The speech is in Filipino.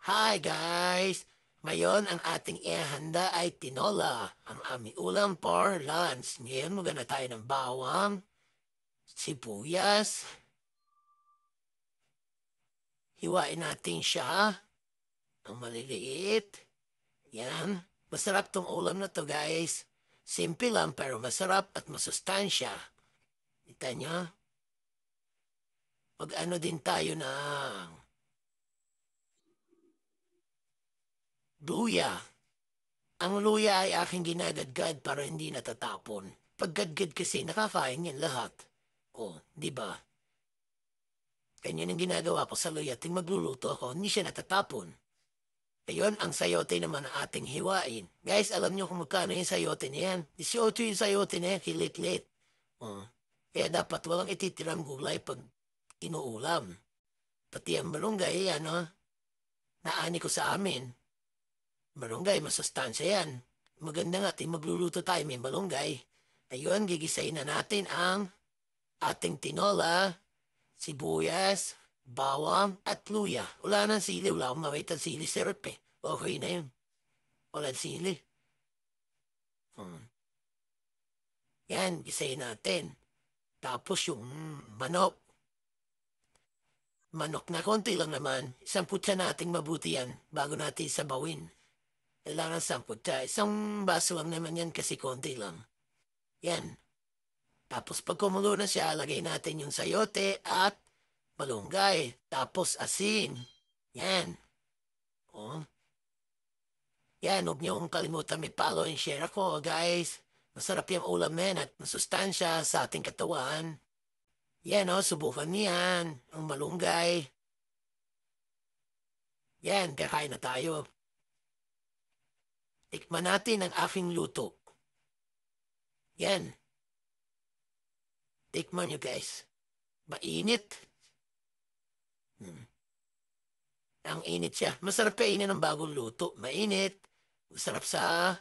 Hi guys! Ngayon ang ating ihanda ay tinola, ang aming ulam for lunch. Ngayon magana tayo ng bawang, sibuyas, hiwain natin siya, ang maliliit. Yan. Masarap tong ulam na to guys. Simple lang pero masarap at masustansya. Kita nyo? Mag-ano din tayo ng luya. Ang luya ay aking ginagadgad para hindi natatapon. Paggadgad kasi nakakain yan lahat. Oh, di ba? Ganyan ang ginagawa ko sa luya ting magluluto ako, hindi siya natatapon. Ayun, ang sayote naman ang ating hiwain. Guys, alam niyo kung magkano yung sayote na yan? 18 yung sayote na yan, kilit-lit. Oh. Kaya dapat walang ititirang gulay pag inuulam. Pati ang malunggay, ano, naani ko sa amin. Malunggay, masustansya yan. Maganda nga, magluluto tayo may malunggay. Ayun, gigisayin na natin ang ating tinola, sibuyas, bawang, at luya. Wala nang sili. Wala akong makita sili syrup eh. Okay na yun. Wala sili. Hmm. Yan, gisayin natin. Tapos yung manok. Manok na konti lang naman. Samput siya nating mabuti yan bago natin sabawin. Kailangan samput siya. Isang baso lang naman yan kasi konti lang. Yan. Tapos pag kumulo na siya, lagay natin yung sayote at malunggay. Tapos asin. Yan. Oh. Yan, huwag niyo kong kalimutan may follow and share ako, guys. Masarap yung ulam men at masustansya sa ating katawan. Yan, oh, subukan niyan. Ang malunggay. Yan, kakain na tayo. Tikman natin ang aking luto. Yan. Tikman nyo, guys. Mainit. Hmm. Ang init siya. Masarap kainin ng bagong luto. Mainit. Masarap sa